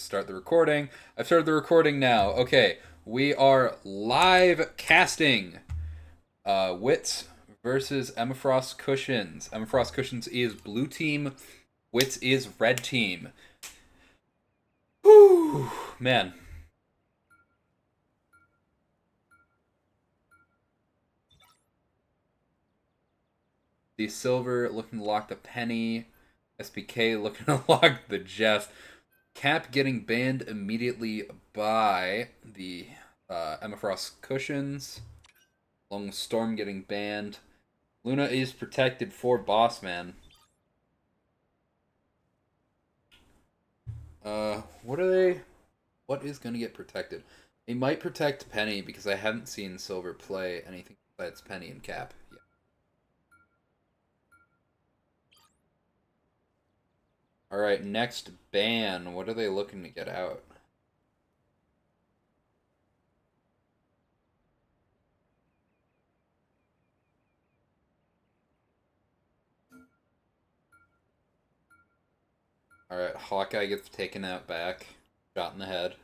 start the recording. I've started the recording now. Okay, we are live casting Witsss versus Emma Frost Cushions. Emma Frost Cushions is blue team, Witsss is red team. Whew, man. The silver looking to lock the penny. SPK looking to lock the Jeff. Cap getting banned immediately by the Emma Frost Cushions. Along with Storm getting banned. Luna is protected for Boss Man. What are they? What is going to get protected? They might protect Penny because I haven't seen Silver play anything besides Penny and Cap yet. Alright, next ban. What are they looking to get out? Alright, Hawkeye gets taken out back. Shot in the head.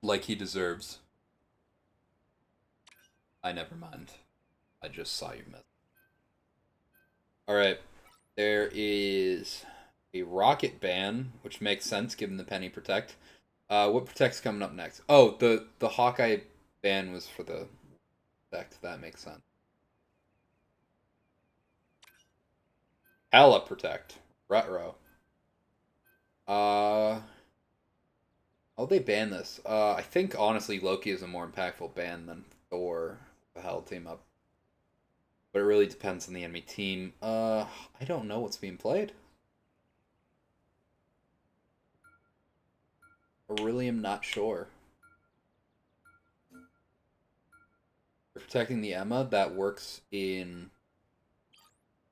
Like he deserves. I never mind. I just saw your message. Alright. There is a rocket ban, which makes sense given the Penny Protect. What Protect's coming up next? Oh, the Hawkeye ban was for the Protect. That makes sense. Hella Protect. Retro. How they ban this? I think honestly Loki is a more impactful ban than Thor. The Hell team up. But it really depends on the enemy team. I don't know what's being played. I really am not sure. For protecting the Emma, that works in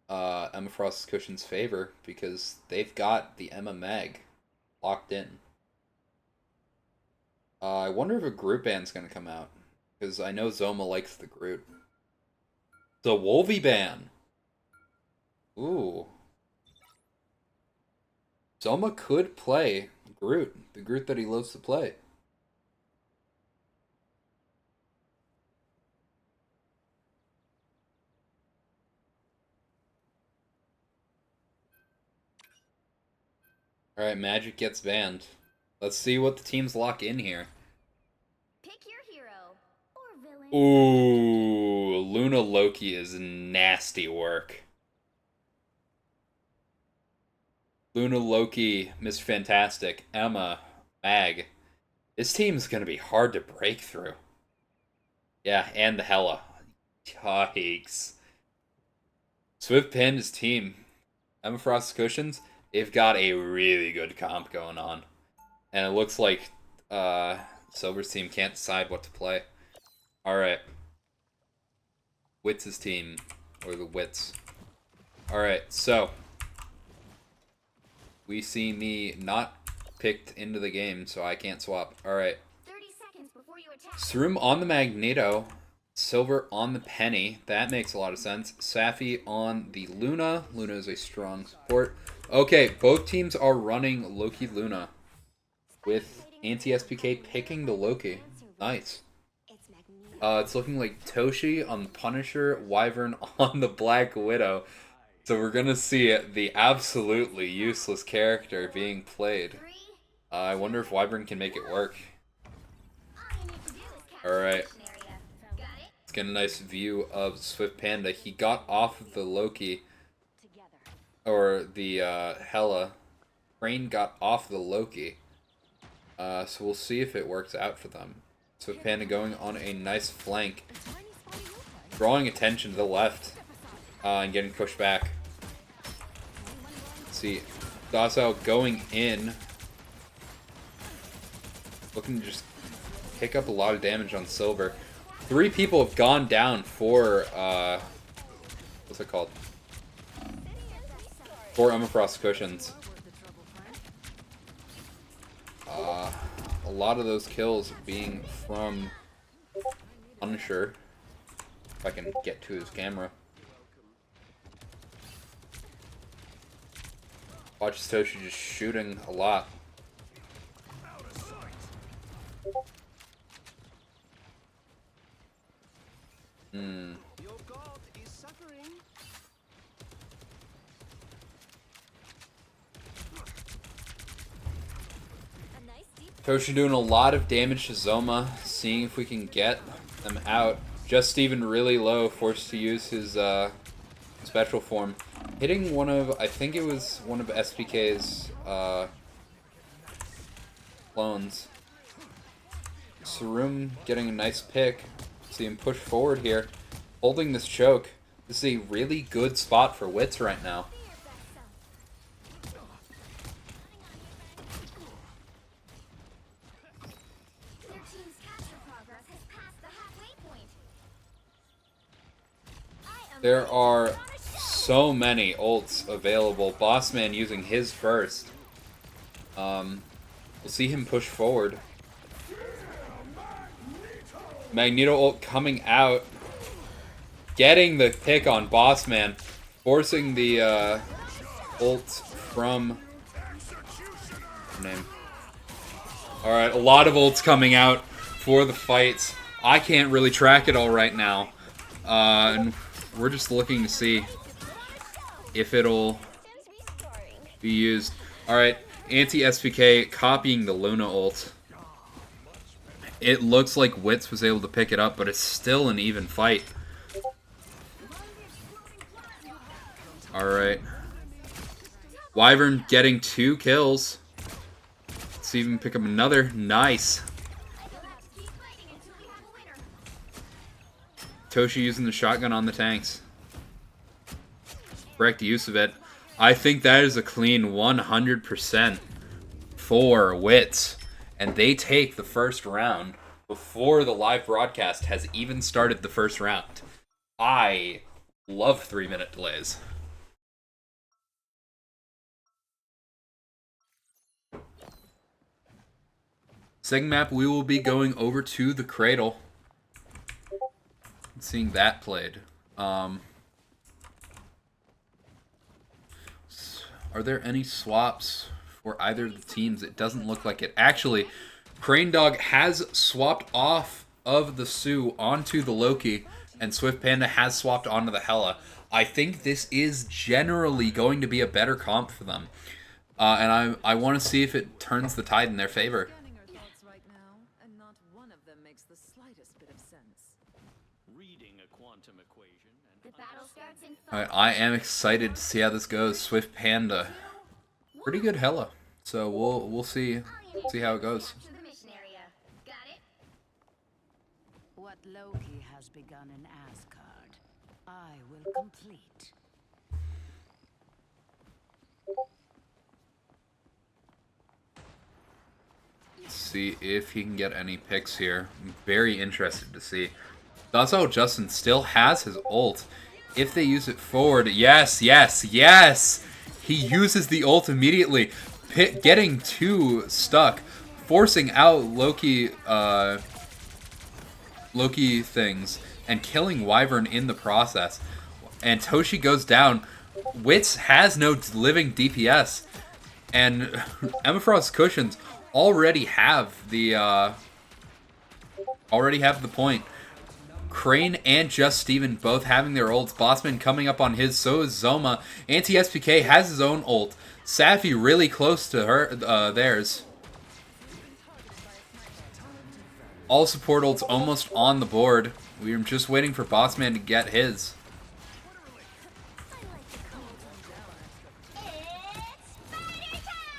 Emma Frost's Cushion's favor because they've got the Emma Meg locked in. I wonder if a Groot ban's gonna come out because I know Zoma likes the Groot. The Wolvie ban. Ooh. Zoma could play Groot, the Groot that he loves to play. Alright, Magic gets banned. Let's see what the teams lock in here. Pick your hero or villain. Ooh, Luna Loki is nasty work. Luna Loki, Mr. Fantastic, Emma, Mag. This team's gonna be hard to break through. Yeah, and the Hella. Yikes. Swift pinned his team. Emma Frost's Cushions, they've got a really good comp going on. And it looks like Silver's team can't decide what to play. Alright. Wits's team, or the Witsss. Alright, so we see me not picked into the game, so I can't swap. Alright. 30 seconds before you attack. Sroom on the Magneto. Silver on the Penny. That makes a lot of sense. Safi on the Luna. Luna is a strong support. Okay, both teams are running Loki Luna. With anti-SPK picking the Loki. Nice. It's looking like Toshi on the Punisher, Wyvern on the Black Widow. So we're gonna see the absolutely useless character being played. I wonder if Wyvern can make it work. Alright. Let's get a nice view of Swift Panda. He got off of the Loki. Or the Hela. Crane got off the Loki. So we'll see if it works out for them. Swift Panda going on a nice flank. Drawing attention to the left. And getting pushed back. Let's see. Docile going in. Looking to just pick up a lot of damage on Silver. 3 people have gone down for, what's it called? For Emma Frost Cushions. A lot of those kills being from Punisher. If I can get to his camera. Watches Toshi just shooting a lot. Your god is suffering. A nice deep Toshi doing a lot of damage to Zoma, seeing if we can get them out. Just Steven really low, forced to use his special form. Hitting one of, I think it was one of SPK's clones. Sarum getting a nice pick. See him push forward here. Holding this choke. This is a really good spot for Witsss right now. their team's capture progress has passed the halfway point. I am There are so many ults available. Bossman using his first. We'll see him push forward. Magneto ult coming out. Getting the pick on Bossman. Forcing the ult from... name. Alright, a lot of ults coming out for the fights. I can't really track it all right now. And we're just looking to see if it'll be used. Alright, anti-SPK copying the Luna ult. It looks like Witsss was able to pick it up, but it's still an even fight. Alright. Wyvern getting 2 kills. Let's see if we can pick up another. Nice. Toshi using the shotgun on the tanks. Correct use of it. I think that is a clean 100% for Witsss. And they take the first round before the live broadcast has even started the first round. I love 3-minute delays. Second map, we will be going over to the Cradle. Seeing that played. Are there any swaps for either of the teams? It doesn't look like it. Actually, Crane Dog has swapped off of the Sue onto the Loki, and Swift Panda has swapped onto the Hela. I think this is generally going to be a better comp for them. And I want to see if it turns the tide in their favor. Scanning our thoughts right now, and not one of them makes the slightest bit of sense. Reading a quantum equation The and battle starts in Alright, I am excited to see how this goes. Swift Panda. Pretty good Hela. So we'll see how it goes. capture the mission area. Got it? What Loki has begun in Asgard, I will complete. See if he can get any picks here. I'm very interested to see. That's how Justin still has his ult. If they use it forward, yes, yes, yes! He uses the ult immediately, getting 2 stuck, forcing out Loki things, and killing Wyvern in the process. And Toshi goes down. Witsss has no living DPS, and Emma Frost's cushions already have the point. Crane and Just Steven both having their ults. Bossman coming up on his, so is Zoma. Anti-SPK has his own ult. Safi really close to her theirs. All support ults almost on the board. We're just waiting for Bossman to get his.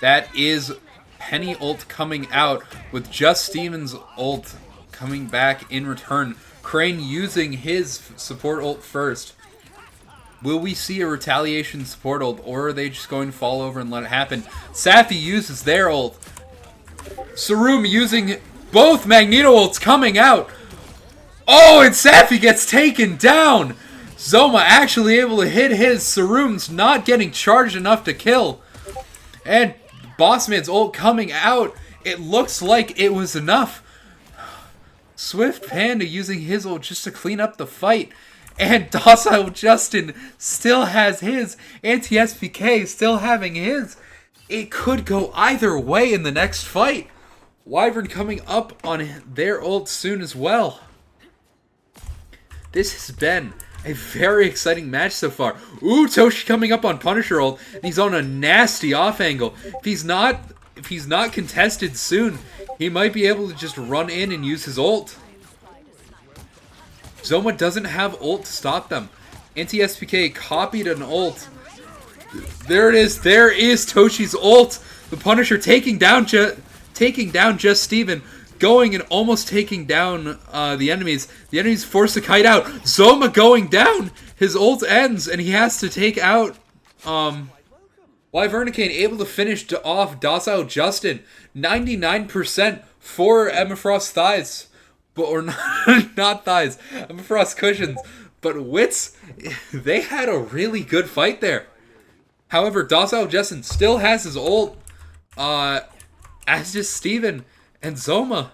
That is Penny ult coming out with Just Steven's ult coming back in return. Crane using his support ult first. Will we see a retaliation support ult, or are they just going to fall over and let it happen? Safi uses their ult. Sarum using both Magneto ults coming out. Oh, and Safi gets taken down. Zoma actually able to hit his. Sarum's not getting charged enough to kill. And Bossman's ult coming out. It looks like it was enough. Swift Panda using his ult just to clean up the fight. And Docile Justin still has his. Anti-SPK still having his. it could go either way in the next fight. Wyvern coming up on their ult soon as well. This has been a very exciting match so far. Ooh, Toshi coming up on Punisher ult. He's on a nasty off angle. If he's not contested soon, he might be able to just run in and use his ult. Zoma doesn't have ult to stop them. Anti-SPK copied an ult. There it is. There is Toshi's ult. The Punisher taking down Just Steven, going and almost taking down the enemies. The enemies force to kite out. Zoma going down. His ult ends, and he has to take out Wyvernicane, able to finish off Docile Justin. 99% for Emma thighs. Or not thighs. Emma cushions. But Witsss, they had a really good fight there. However, Docile Justin still has his ult. As does Steven and Zoma.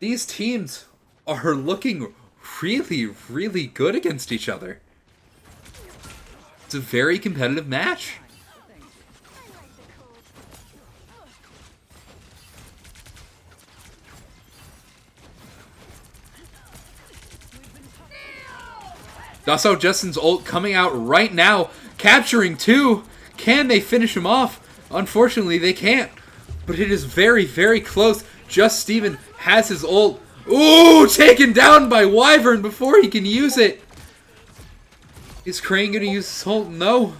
These teams are looking really, really good against each other. It's a very competitive match. Docile Justin's ult coming out right now, capturing two. Can they finish him off? Unfortunately, they can't. But it is very, very close. Just Steven has his ult. Ooh, taken down by Wyvern before he can use it. Is Crane going to use his ult? No.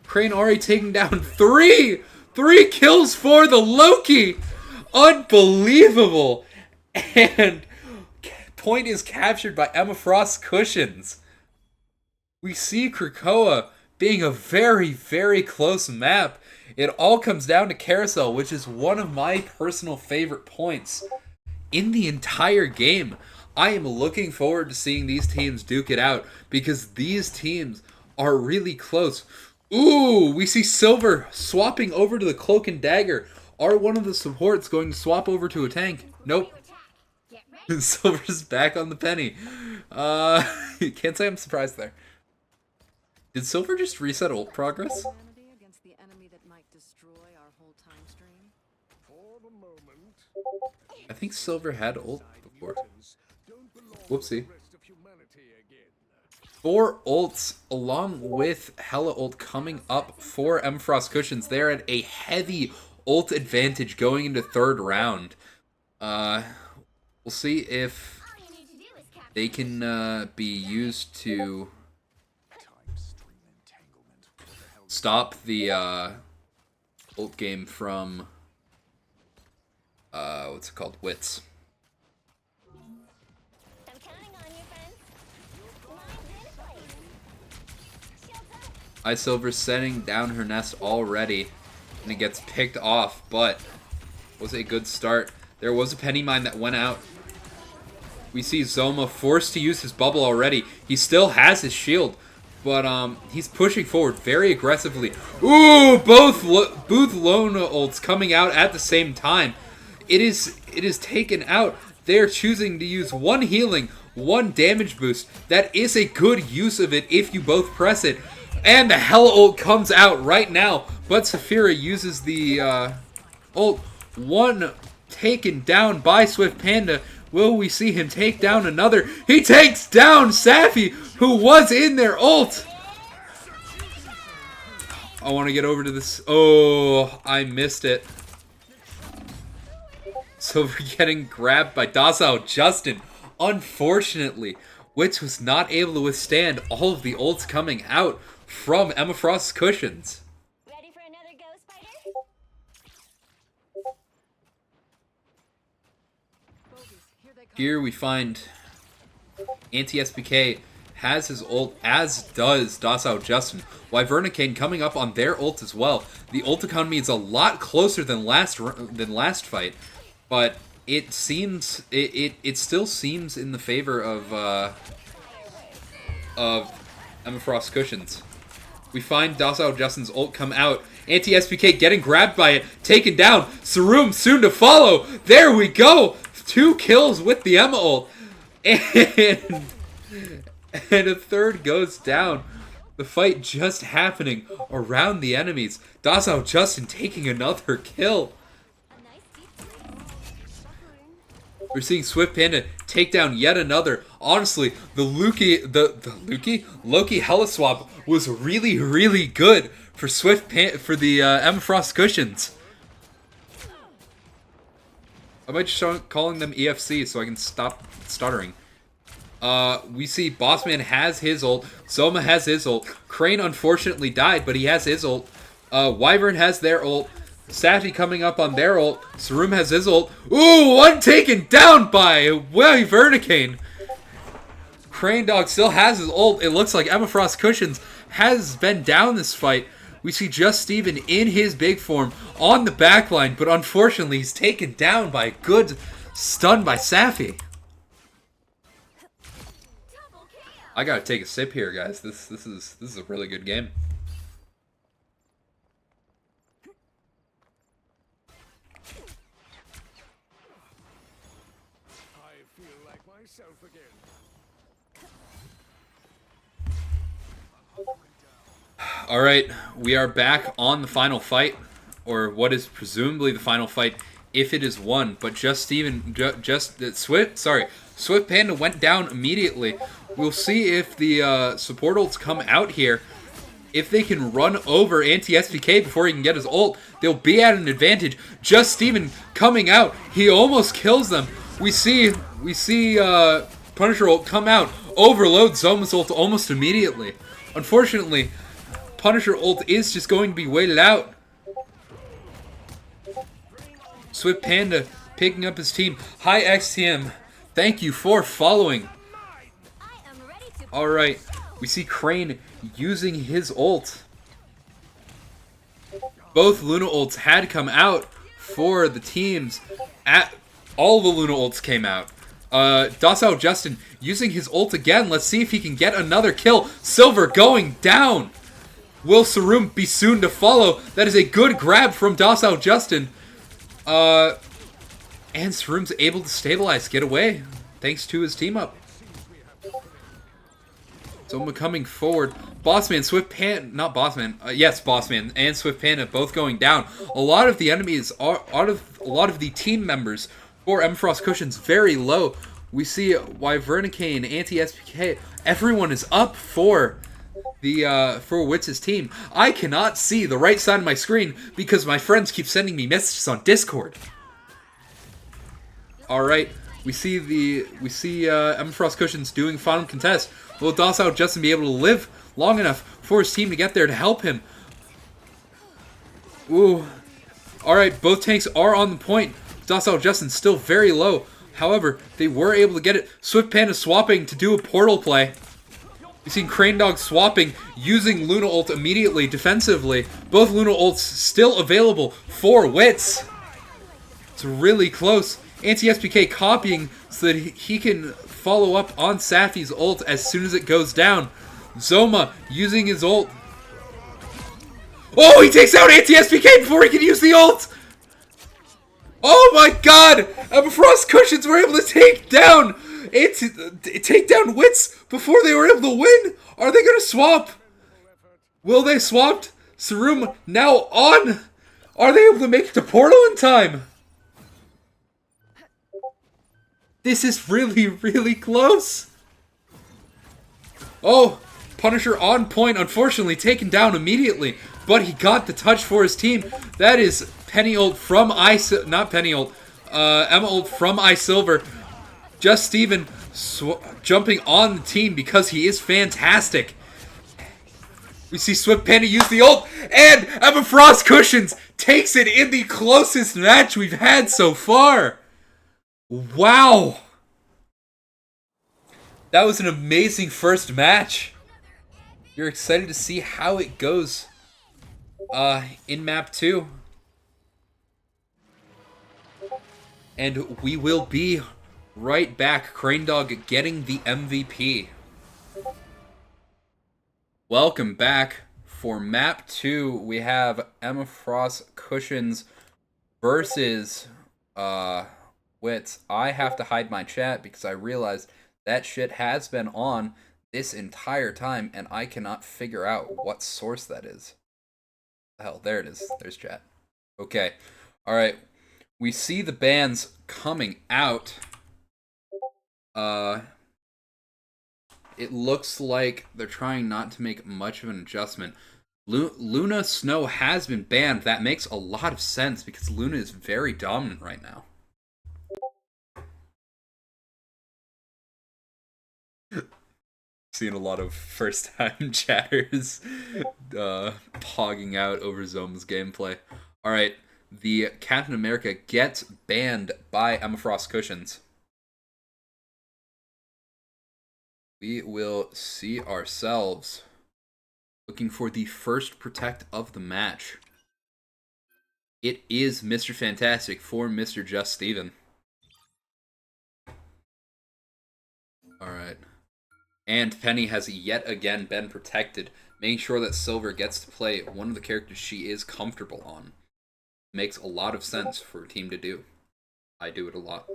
Crane already taking down three. 3 kills for the Loki. Unbelievable. And point is captured by Emma Frost Cushions. We see Krakoa being a very, very close map. It all comes down to Carousel, which is one of my personal favorite points in the entire game. I am looking forward to seeing these teams duke it out because these teams are really close. Ooh, we see Silver swapping over to the Cloak and Dagger. Are one of the supports going to swap over to a tank? Nope. Silver's back on the penny. Can't say I'm surprised there. Did Silver just reset ult progress? Against the enemy that might destroy our whole time stream. For the moment, I think Silver had ult before. Whoopsie. rest of humanity again. 4 ults along with Hella ult coming up for Frost Cushions. They're at a heavy ult advantage going into 3rd round. We'll see if All you need to do is capture they can be used to stop the ult game from what's it called? Witsss. I'm counting on you, friends. Mine's in place. Shields up. Silver setting down her nest already, and it gets picked off, but was a good start. There was a penny mine that went out. We see Zoma forced to use his bubble already. He still has his shield, but he's pushing forward very aggressively. Ooh, both Lona ults coming out at the same time. It is taken out. They're choosing to use 1 healing, 1 damage boost. That is a good use of it if you both press it. And the Hell ult comes out right now, but Saphira uses the ult. 1 taken down by Swift Panda. Will we see him take down another? He takes down Safi, who was in their ult. I want to get over to this. Oh, I missed it. So we're getting grabbed by Docile Justin. Unfortunately, Witsss was not able to withstand all of the ults coming out from Emma Frost's Cushions. Ready for another go, Spider? Here we find Anti-SPK has his ult, as does Docile Justin. Wyvernicane coming up on their ult as well. The ult economy is a lot closer than last fight, but it seems it still seems in the favor of Emma Frost Cushions. We find Docile Justin's ult come out. Anti-SPK getting grabbed by it, taken down. Sarum soon to follow. There we go. 2 kills with the Emma ult. And a 3rd goes down. The fight just happening around the enemies. Docile Justin taking another kill. A nice deep We're seeing Swift Panda take down yet another. Honestly, the Loki Heliswap was really, really good for for the Emma Frost cushions. I might just start calling them EFC so I can stop stuttering. We see Bossman has his ult. Zoma has his ult. Crane unfortunately died, but he has his ult. Wyvern has their ult. Safi coming up on their ult. Sarum has his ult. Ooh, one taken down by Wyvernicane. Crane Dog still has his ult. It looks like Emma Frost Cushions has been down this fight. We see Just Steven in his big form on the backline, but unfortunately he's taken down by a good stun by Safi. I gotta take a sip here, guys. This is a really good game. I feel like myself again. All right, we are back on the final fight, or what is presumably the final fight if it is won. But Swift Panda went down immediately. We'll see if the support ults come out here. If they can run over anti-SPK before he can get his ult, they'll be at an advantage. Just Steven coming out, he almost kills them. We see Punisher ult come out, overload Zoma's ult almost immediately. Unfortunately, Punisher ult is just going to be waited out. Swift Panda picking up his team. Hi XTM, thank you for following. Alright, we see Crane using his ult. Both Luna ults had come out for the teams. All the Luna ults came out. Docile Justin using his ult again. Let's see if he can get another kill. Silver going down. Will Sarum be soon to follow? That is a good grab from Docile Justin. And Sarum's able to stabilize, get away, thanks to his team up. Zoma coming forward. Bossman, Swift Panda, not Bossman, yes, Bossman and Swift Panda both going down. A lot of the enemies are a lot of the team members for Emma Frost Cushions very low. We see Wyvernicane, Anti-SPK, everyone is up for the for Wits's team. I cannot see the right side of my screen because my friends keep sending me messages on Discord. All right, we see Emma Frost Cushions doing final contest. Will Docile Justin be able to live long enough for his team to get there to help him? Ooh. Alright, both tanks are on the point. Docile Justin still very low. However, they were able to get it. Swift Panda swapping to do a portal play. We've seen Crane Dog swapping, using Luna ult immediately, defensively. Both Luna ults still available for Witsss. It's really close. Anti-SPK copying so that he can follow up on Safi's ult as soon as it goes down. Zoma using his ult. Oh, he takes out Anti-SPK before he can use the ult! Oh my god! Emma Frost Cushions were able to take down Witsss before they were able to win! Are they gonna swap? Will they swap? Sarum now on! Are they able to make it to Portal in time? This is really, really close. Oh, Punisher on point, unfortunately taken down immediately, but he got the touch for his team. That is Penny ult from not Penny ult, Emma ult from Silver. Just Steven jumping on the team because he is fantastic. We see Swift Panda use the ult, and Emma Frost Cushions takes it in the closest match we've had so far. Wow! That was an amazing first match. You're excited to see how it goes in map 2. And we will be right back. Crane Dog getting the MVP. Welcome back. For map 2, we have Emma Frost Cushions versus Witsss. I have to hide my chat because I realized that shit has been on this entire time, and I cannot figure out what source that is. Hell, there it is. There's chat. Okay. Alright. We see the bans coming out. It looks like they're trying not to make much of an adjustment. Luna Snow has been banned. That makes a lot of sense because Luna is very dominant right now. Seeing a lot of first-time chatters pogging out over Zoma's gameplay. Alright, the Captain America gets banned by Emma Frost Cushions. We will see ourselves looking for the first protect of the match. It is Mr. Fantastic for Mr. Just Steven. Alright. And Penny has yet again been protected, making sure that Silver gets to play one of the characters she is comfortable on. Makes a lot of sense for a team to do. I do it a lot.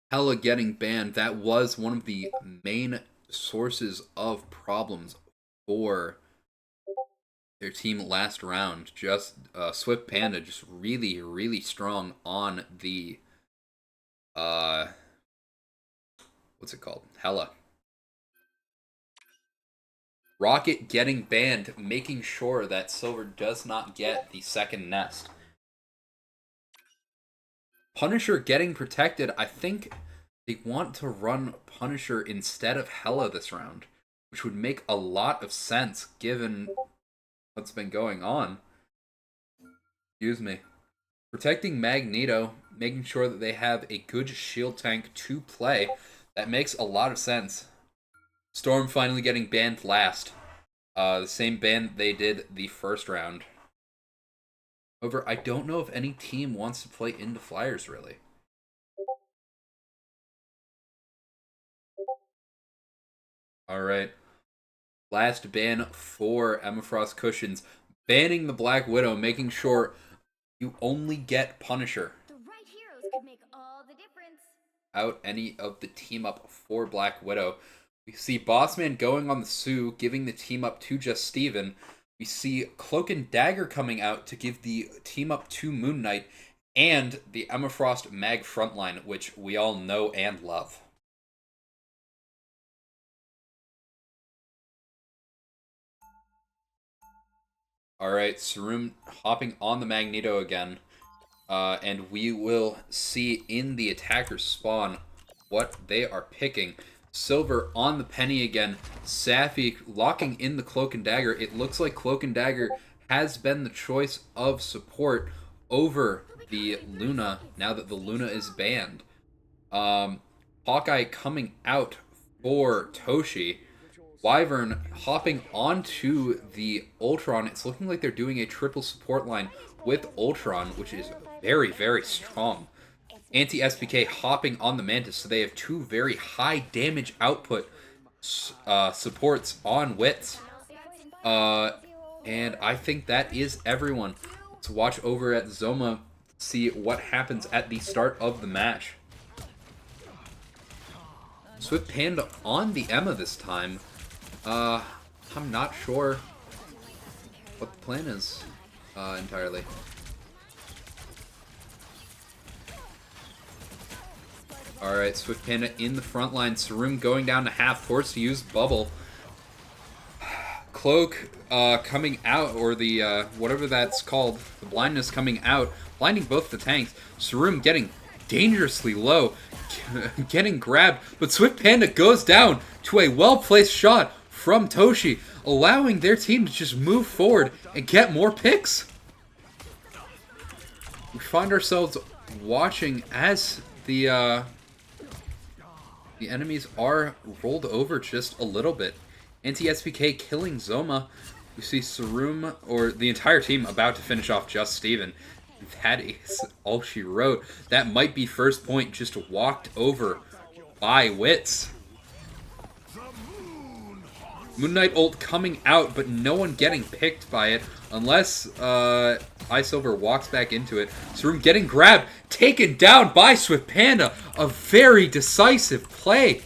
Hella getting banned, that was one of the main sources of problems for their team last round. Just Swift Panda just really, really strong on the what's it called? Hella. Rocket getting banned, making sure that Silver does not get the second nest. Punisher getting protected. I think they want to run Punisher instead of Hella this round, which would make a lot of sense given what's been going on. Excuse me. Protecting Magneto, making sure that they have a good shield tank to play. That makes a lot of sense. Storm finally getting banned last. The same ban they did the first round. However, I don't know if any team wants to play into Flyers, really. Alright. Last ban for Emma Frost Cushions. Banning the Black Widow, making sure you only get Punisher. The right heroes could make all the difference. Out any of the team up for Black Widow. We see Bossman going on the Sue, giving the team up to Just Steven. We see Cloak and Dagger coming out to give the team up to Moon Knight, and the Emma Frost Mag frontline, which we all know and love. Alright, Sarum hopping on the Magneto again. And we will see in the attacker's spawn what they are picking. Silver on the Penny again. Safi locking in the Cloak and Dagger. It looks like Cloak and Dagger has been the choice of support over the Luna now that the Luna is banned. Hawkeye coming out for Toshi. Wyvern hopping onto the Ultron. It's looking like they're doing a triple support line with Ultron, which is very, very strong. Anti-SPK hopping on the Mantis, so they have two very high damage output supports on Witsss. And I think that is everyone. Let's watch over at Zoma, see what happens at the start of the match. Swift Panda on the Emma this time. I'm not sure what the plan is entirely. Alright, Swift Panda in the front line. Sarum going down to half, forced to use Bubble. Cloak coming out, or the whatever that's called, the blindness coming out, blinding both the tanks. Sarum getting dangerously low, getting grabbed, but Swift Panda goes down to a well-placed shot from Toshi, allowing their team to just move forward and get more picks. We find ourselves watching as the enemies are rolled over just a little bit. Anti-SPK killing Zoma. We see Sarum, or the entire team, about to finish off Just Steven. That is all she wrote. That might be first point just walked over by Witsss. Moon Knight ult coming out, but no one getting picked by it unless iSilver walks back into it. Sarum getting grabbed, taken down by Swift Panda. A very decisive play.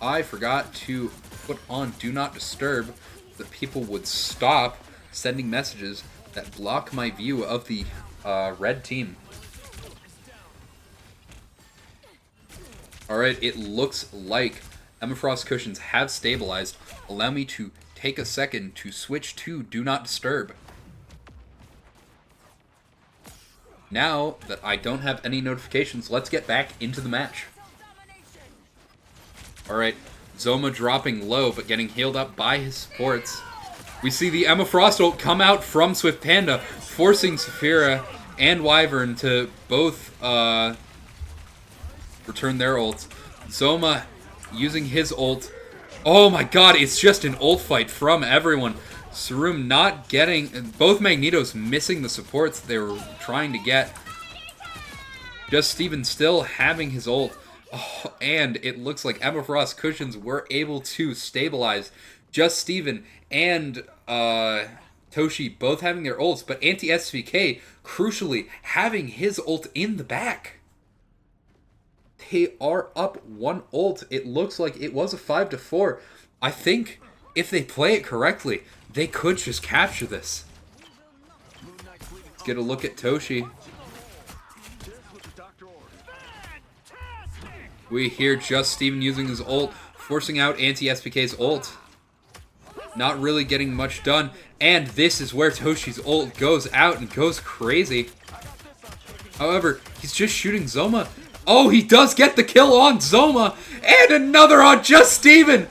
I forgot to put on Do Not Disturb so that people would stop sending messages that block my view of the red team. Alright, it looks like Emma cushions have stabilized. Allow me to take a second to switch to Do Not Disturb. Now that I don't have any notifications, let's get back into the match. Alright, Zoma dropping low, but getting healed up by his supports. We see the Emma Frost ult come out from Swift Panda, forcing Saphira and Wyvern to both return their ults. Zoma using his ult. Oh my god, it's just an ult fight from everyone. Sarum not getting... Both Magnetos missing the supports they were trying to get. Just Steven still having his ult. Oh, and it looks like Emma Frost cushions were able to stabilize. Just Steven and Toshi both having their ults, but anti-SVK, crucially, having his ult in the back. They are up one ult. It looks like it was a 5-4. I think if they play it correctly, they could just capture this. Let's get a look at Toshi. We hear Just Steven using his ult, forcing out anti-SPK's ult. Not really getting much done. And this is where Toshi's ult goes out and goes crazy. However, he's just shooting Zoma. Oh, he does get the kill on Zoma. And another on Just Steven.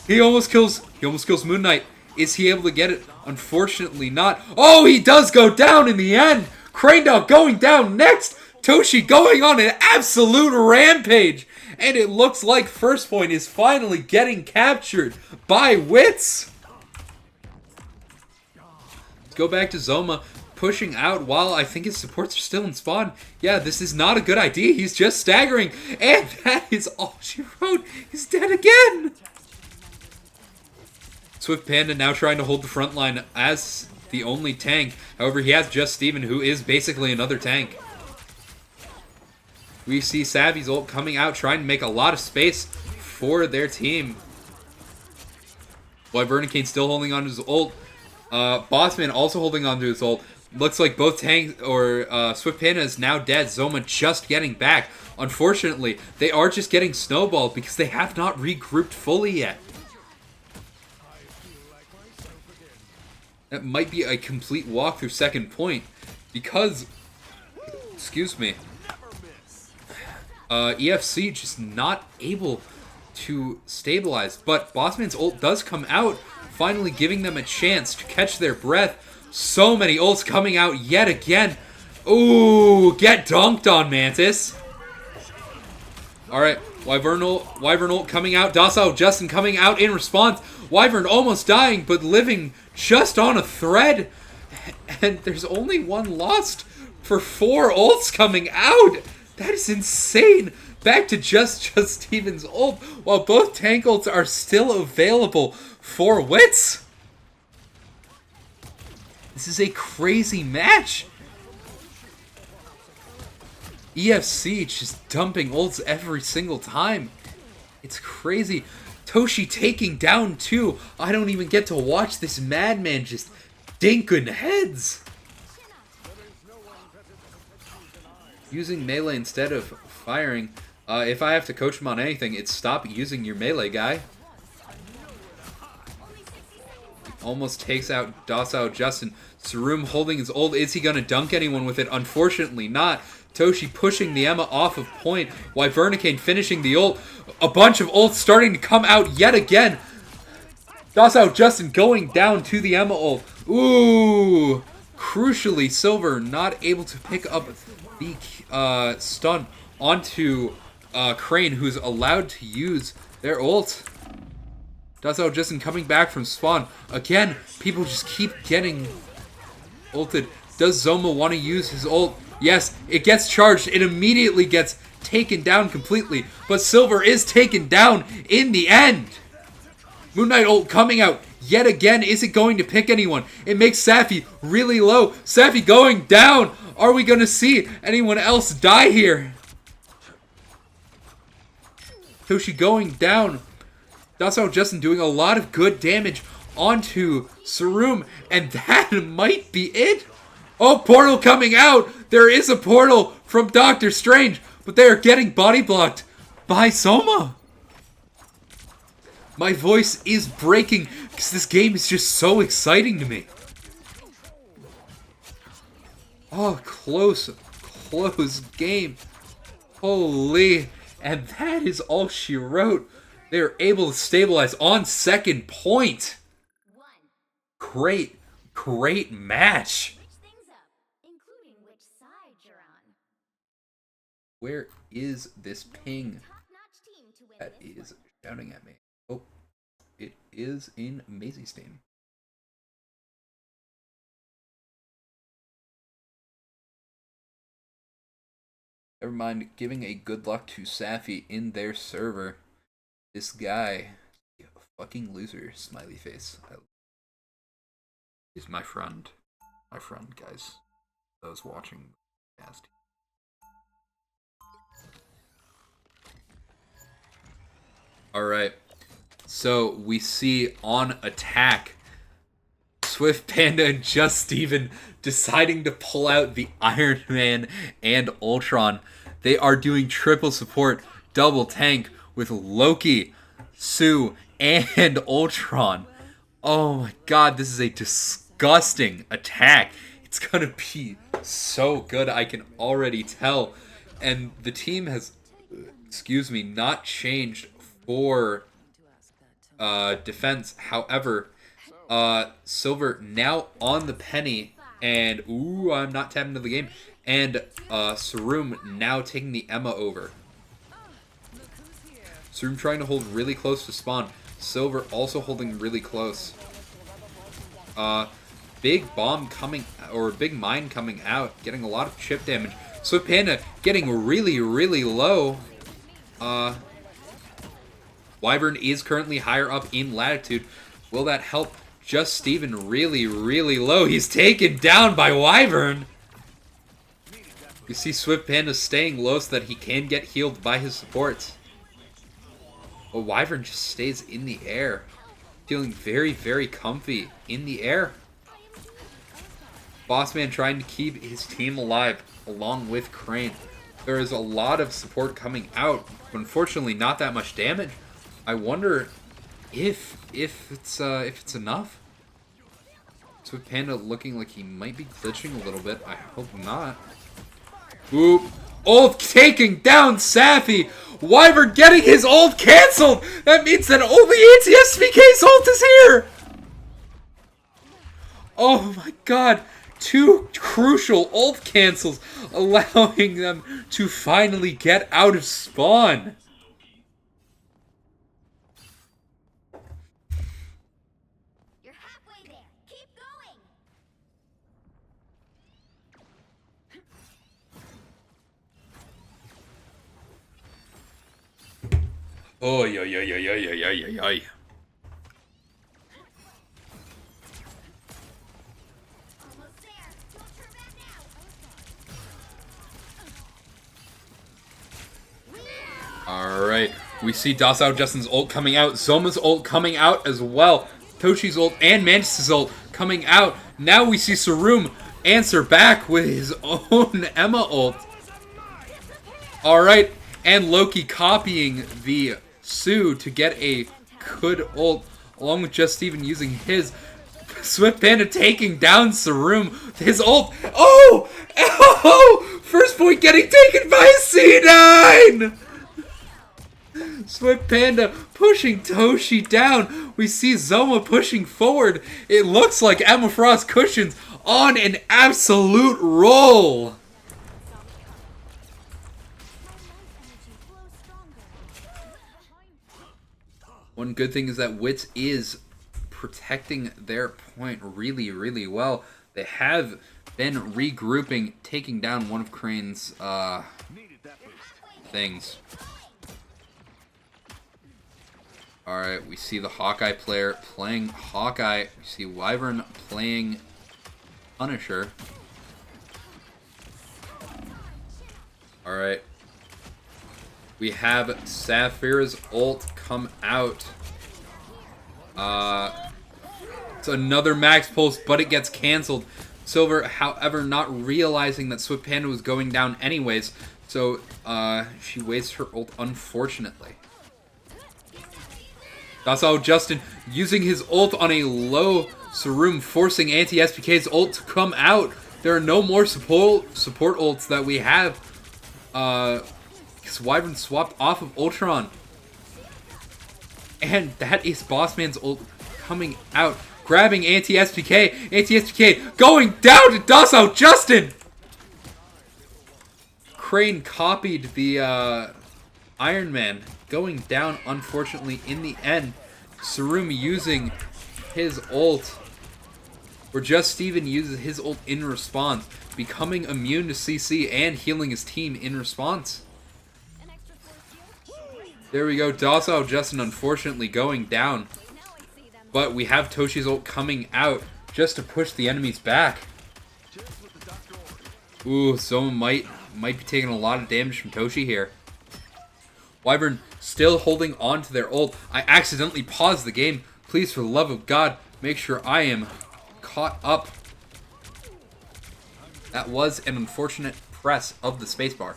He almost kills Moon Knight. Is he able to get it? Unfortunately not. Oh, he does go down in the end. Crane Dog going down next. Toshi going on an absolute rampage. And it looks like first point is finally getting captured by Witsss. Let's go back to Zoma, pushing out while I think his supports are still in spawn. Yeah, this is not a good idea. He's just staggering. And that is all she wrote. He's dead again. Swift Panda now trying to hold the front line as the only tank. However, he has Just Steven, who is basically another tank. We see Savvy's ult coming out, trying to make a lot of space for their team. Wyvern still holding on to his ult. Bossman also holding on to his ult. Looks like both tanks, or Swift Panda is now dead. Zoma just getting back. Unfortunately, they are just getting snowballed because they have not regrouped fully yet. That might be a complete walk through second point because, excuse me, EFC just not able to stabilize. But Bossman's ult does come out, finally giving them a chance to catch their breath. So many ults coming out yet again. Ooh, get dunked on, Mantis. Alright, Wyvern ult coming out. Docile Justin coming out in response. Wyvern almost dying, but living just on a thread. And there's only one lost for 4 ults coming out. That is insane. Back to just Steven's ult, while both tank ults are still available for Witsss. This is a crazy match. EFC just dumping ults every single time. It's crazy. Toshi taking down 2. I don't even get to watch this madman just dinking heads. Using melee instead of firing. If I have to coach him on anything, it's stop using your melee guy. Almost takes out Docile Justin. Sarum holding his ult. Is he going to dunk anyone with it? Unfortunately not. Toshi pushing the Emma off of point. Wyvernicane finishing the ult. A bunch of ults starting to come out yet again. Docile Justin going down to the Emma ult. Ooh. Crucially, Silver not able to pick up the stun onto Crane, who's allowed to use their ult. Docile Justin coming back from spawn. Again, people just keep getting ulted. Does Zoma want to use his ult? Yes, it gets charged. It immediately gets taken down completely. But Silver is taken down in the end. Moon Knight ult coming out yet again. Is it going to pick anyone? It makes Safi really low. Safi going down. Are we going to see anyone else die here? Toshi going down. Dasao Justin doing a lot of good damage onto Sarum. And that might be it. Oh, portal coming out. There is a portal from Doctor Strange. But they are getting body blocked by Soma. My voice is breaking because this game is just so exciting to me. Oh, close game. Holy. And that is all she wrote. They were able to stabilize on second point. Great match. Where is this ping that is shouting at me? Oh, it is in Maisie's team. Never mind giving a good luck to Safi in their server. This guy, a fucking loser, smiley face. He's my friend. My friend, guys. Those watching the cast. Alright. So we see on attack Swift Panda and Just Steven deciding to pull out the Iron Man and Ultron. They are doing triple support, double tank with Loki, Sue, and Ultron. Oh my god, this is a disgusting attack. It's gonna be so good, I can already tell. And the team has, not changed for defense. However, Silver now on the penny, and ooh, I'm not tapping into the game. And Sarum now taking the Emma over. Sarum trying to hold really close to spawn. Silver also holding really close. Big bomb coming, or big mine coming out, getting a lot of chip damage. Swift Panda getting really low. Wyvern is currently higher up in latitude. Will that help Just Steven really low? He's taken down by Wyvern. You see Swift Panda staying low so that he can get healed by his supports. But Wyvern just stays in the air. Feeling very comfy in the air. Bossman trying to keep his team alive along with Crane. There is a lot of support coming out, but unfortunately not that much damage. I wonder if it's enough. Swift Panda looking like he might be glitching a little bit. I hope not. Oop. Ult taking down Safi. Wyvern getting his ult cancelled. That means that only anti-SPK's ult is here. Oh my god. 2 crucial ult cancels, allowing them to finally get out of spawn. You're halfway there. Keep going. Oh, yeah. Almost there. Don't turn back now. Alright, we see Dasao Justin's ult coming out, Zoma's ult coming out as well, Toshi's ult and Mantis' ult coming out. Now we see Sarum answer back with his own Emma ult. Alright, and Loki copying the Sue to get a good ult, along with Just Steven using his. Swift Panda taking down Sarum with his ult. Oh! Oh! First point getting taken by C9! Swift Panda pushing Toshi down. We see Zoma pushing forward. It looks like Emma Frost Cushions on an absolute roll. One good thing is that Witsss is protecting their point really well. They have Then regrouping, taking down one of Crane's things. Alright, we see the Hawkeye player playing Hawkeye. We see Wyvern playing Punisher. Alright. We have Saphira's ult come out. It's another max pulse, but it gets canceled. Silver, however, not realizing that Swift Panda was going down anyways, so she wastes her ult, unfortunately. That's how Justin using his ult on a low Sarum, forcing anti-SPK's ult to come out. There are no more support ults that we have. Because Wyvern swapped off of Ultron. And that is Bossman's ult coming out. Grabbing anti-SPK. Anti-SPK going down to Docile Justin! Crane copied the Iron Man. Going down, unfortunately, in the end. Sarum using his ult. Or Just Steven uses his ult in response. Becoming immune to CC and healing his team in response. There we go. Docile Justin, unfortunately, going down. But we have Toshi's ult coming out just to push the enemies back. Ooh, someone might be taking a lot of damage from Toshi here. Wyvern still holding on to their ult. I accidentally paused the game. Please, for the love of God, make sure I am caught up. That was an unfortunate press of the spacebar.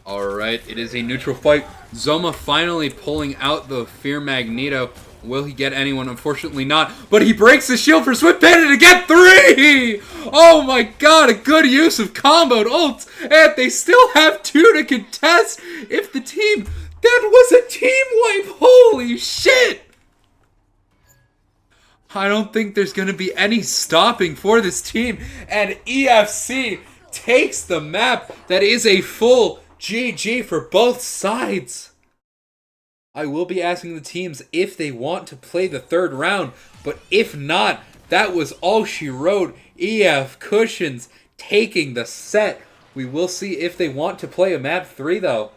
Alright, it is a neutral fight. Zoma finally pulling out the Fear Magneto. Will he get anyone? Unfortunately not. But he breaks the shield for Swift Panda to get 3! Oh my god, a good use of comboed ults. And they still have 2 to contest. If the team... That was a team wipe! Holy shit! I don't think there's going to be any stopping for this team. And EFC takes the map. That is a full GG for both sides. I will be asking the teams if they want to play the third round, but if not, that was all she wrote. EF Cushions taking the set. We will see if they want to play a map 3 though.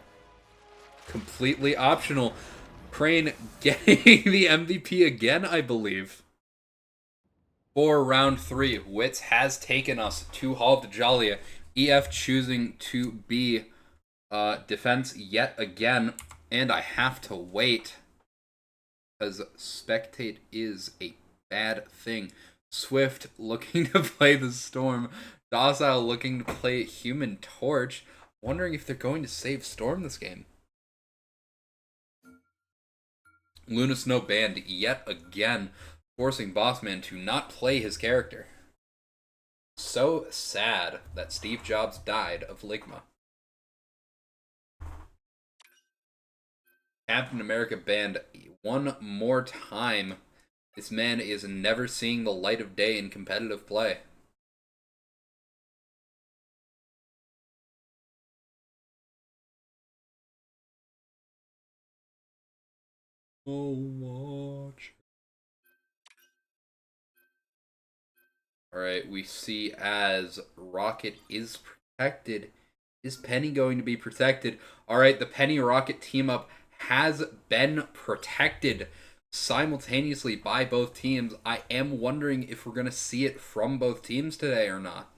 Completely optional. Crane getting the MVP again, I believe. For round 3, Witsss has taken us to Hall of the Jalia. EF choosing to be defense yet again, and I have to wait because spectate is a bad thing. Swift looking to play the Storm, Docile looking to play Human Torch. Wondering if they're going to save Storm this game. Luna Snow banned yet again, forcing Bossman to not play his character. So sad that Steve Jobs died of Ligma. Captain America banned one more time. This man is never seeing the light of day in competitive play. Oh, watch. Alright, we see as Rocket is protected. Is Penny going to be protected? Alright, the Penny Rocket team up has been protected simultaneously by both teams. I am wondering if we're going to see it from both teams today or not.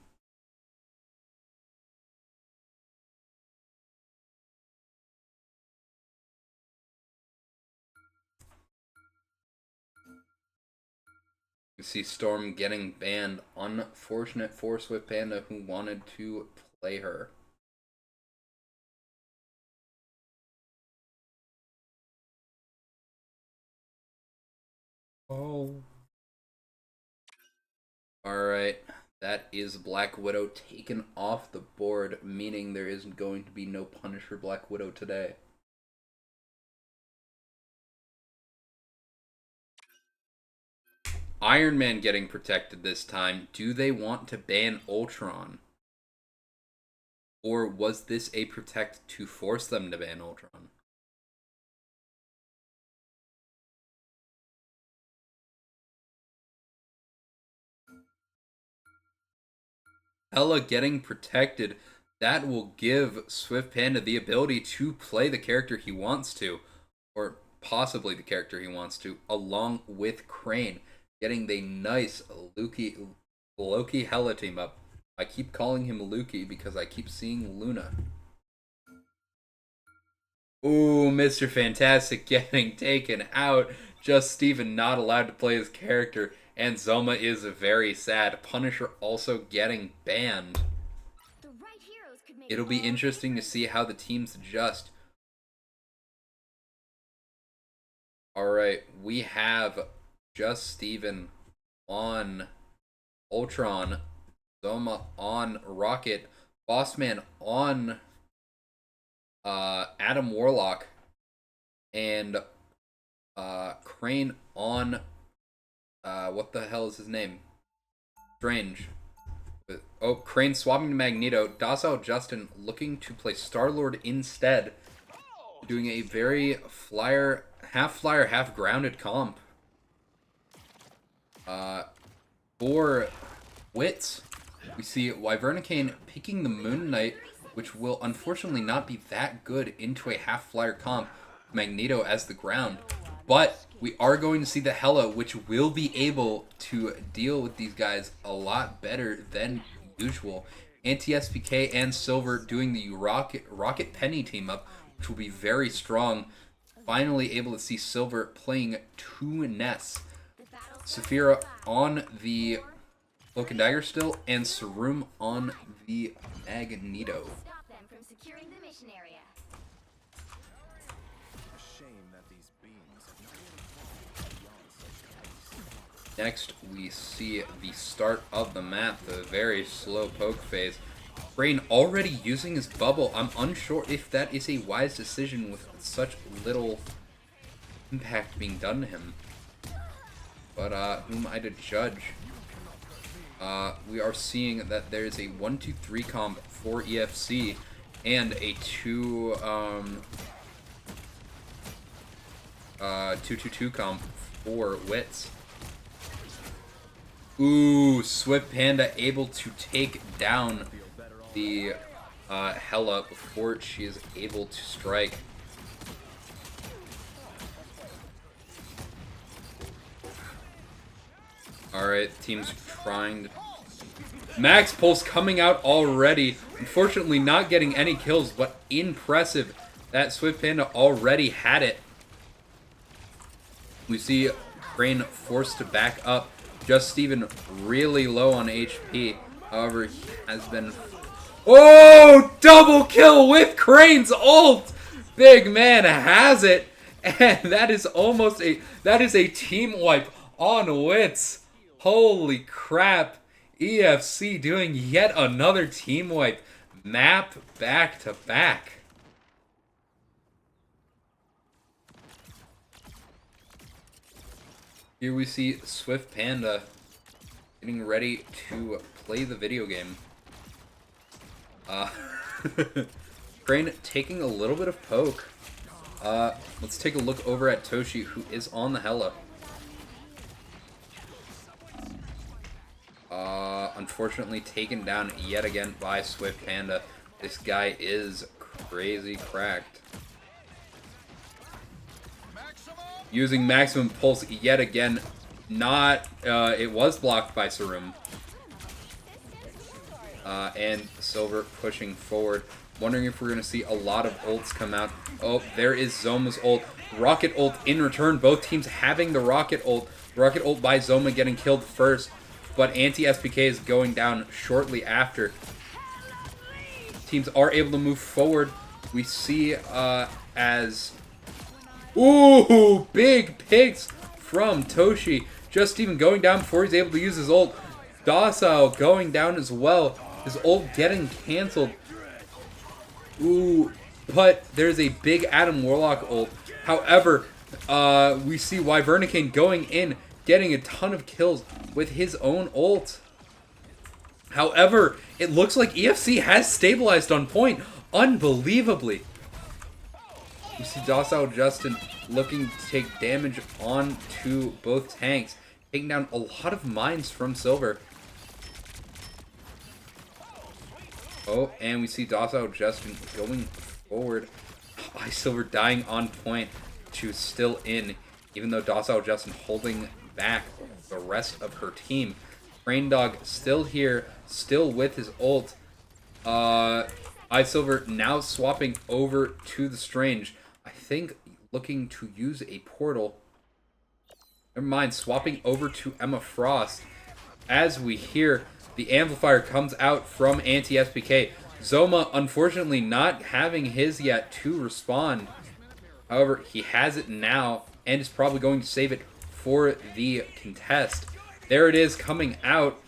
You see Storm getting banned. Unfortunate for Swift Panda who wanted to play her. Oh. Alright, that is Black Widow taken off the board, meaning there isn't going to be no punish for Black Widow today. Iron Man getting protected this time. Do they want to ban Ultron? Or was this a protect to force them to ban Ultron? Ella getting protected, that will give Swift Panda the ability to play the character he wants to, or possibly the character he wants to, along with Crane, getting the nice Loki Hella team up. I keep calling him Loki because I keep seeing Luna. Ooh, Mr. Fantastic getting taken out. Just Steven not allowed to play his character. And Zoma is very sad. Punisher also getting banned. The right heroes could make It'll be all the interesting to difference. see how the teams adjust. Alright, we have Just Steven on Ultron. Zoma on Rocket. Bossman on Adam Warlock. And Crane on what the hell is his name? Strange. Oh, Crane swapping to Magneto. Docile Justin looking to play Star-Lord instead. Doing a very flyer, half grounded comp. For Witsss, we see Wyvernicane picking the Moon Knight, which will unfortunately not be that good into a half-flyer comp. Magneto as the ground. But we are going to see the Hela, which will be able to deal with these guys a lot better than usual. Anti-SPK and Silver doing the Rocket Penny team up, which will be very strong. Finally able to see Silver playing 2 Ness. Saphira on the Cloak and Dagger still, and Sarum on the Magneto. Stop them from securing the mission area. Next, we see the start of the map, the very slow poke phase. Crane already using his bubble. I'm unsure if that is a wise decision with such little impact being done to him. But whom I to judge? We are seeing that there is a 1-2-3 comp for EFC and a 2-2-2 comp for Witsss. Ooh, Swift Panda able to take down the Hela before she is able to strike. Alright, team's trying to... Max Pulse coming out already. Unfortunately not getting any kills, but impressive that Swift Panda already had it. We see Crane forced to back up. Just Steven really low on HP. However, he has been... Oh! Double kill with Crane's ult! Big man has it. And that is almost a... That is a team wipe on Witsss. Holy crap. EFC doing yet another team wipe. Map back to back. Here we see Swift Panda getting ready to play the video game. Crane taking a little bit of poke. Let's take a look over at Toshi, who is on the Hela. Unfortunately taken down yet again by Swift Panda. This guy is crazy cracked. Using Maximum Pulse yet again. Not, it was blocked by Sarum. And Silver pushing forward. Wondering if we're going to see a lot of ults come out. Oh, there is Zoma's ult. Rocket ult in return. Both teams having the rocket ult. Rocket ult by Zoma getting killed first. But anti-SPK is going down shortly after. Teams are able to move forward. We see as... Ooh, big picks from Toshi. Just even going down before he's able to use his ult. Docile going down as well. His ult getting cancelled. Ooh, but there's a big Adam Warlock ult. However, we see Wyvernicane going in, getting a ton of kills with his own ult. However, it looks like EFC has stabilized on point, unbelievably. You see Docile Justin looking to take damage onto both tanks, taking down a lot of mines from Silver. Oh, and we see Docile Justin going forward. Silver dying on point to still in, even though Docile Justin holding back the rest of her team. Rain Dog still here, still with his ult. Silver now swapping over to the Strange. I think looking to use a portal. Never mind, swapping over to Emma Frost. As we hear, the amplifier comes out from anti-SPK. Zoma, unfortunately, not having his yet to respond. However, he has it now and is probably going to save it for the contest. There it is coming out.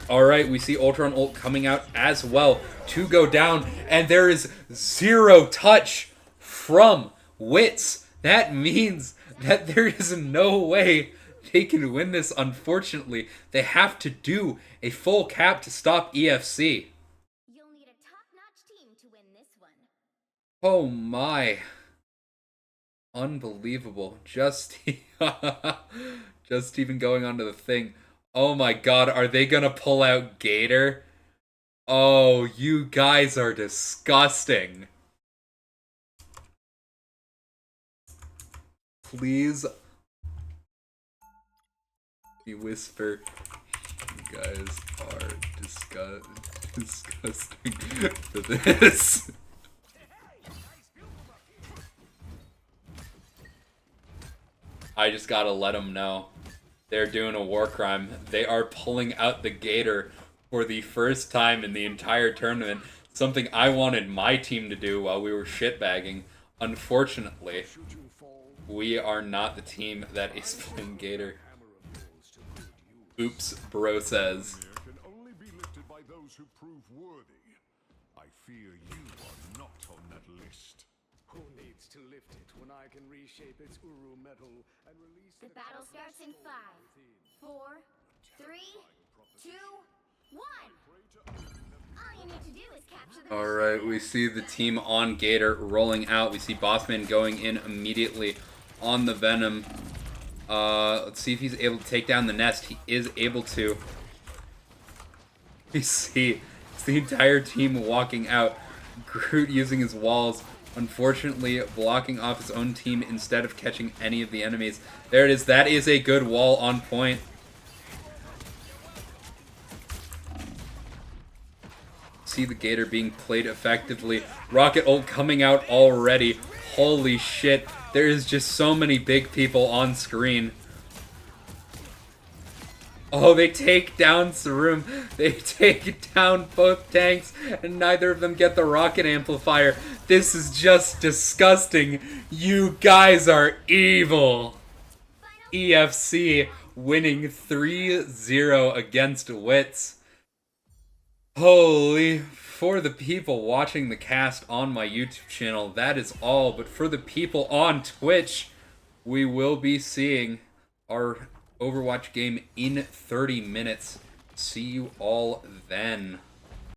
Alright, we see Ultron ult coming out as well to go down. And there is 0 touch from Witsss. That means that there is no way they can win this, unfortunately. They have to do a full cap to stop EFC. You'll need a top-notch team to win this one. Oh my. Unbelievable. Just even going onto the thing. Oh my god, are they gonna pull out Gator? Oh, you guys are disgusting. Please. You whisper. You guys are disgusting for this. I just gotta let them know. They're doing a war crime. They are pulling out the Gator for the first time in the entire tournament. Something I wanted my team to do while we were shitbagging. Unfortunately, we are not the team that is playing Gator. Oops, bro says. Can only be lifted by those who prove worthy. I fear you are not on that list. Who needs to lift it when I can reshape its Uru metal and release The battle starts in 5, 4, 3, 2, 1. All you need to do is capture the Alright, we see the team on Gator rolling out. We see Bossman going in immediately on the Venom. Let's see if he's able to take down the nest. He is able to. We see it's the entire team walking out. Groot using his walls, unfortunately blocking off his own team instead of catching any of the enemies. There it is. That is a good wall on point. See the Gator being played effectively. Rocket ult coming out already. Holy shit. There is just so many big people on screen. Oh, they take down Sarum. They take down both tanks, and neither of them get the rocket amplifier. This is just disgusting. You guys are evil. EFC winning 3-0 against Witsss. Holy, for the people watching the cast on my YouTube channel, that is all. But for the people on Twitch, we will be seeing our Overwatch game in 30 minutes. See you all then.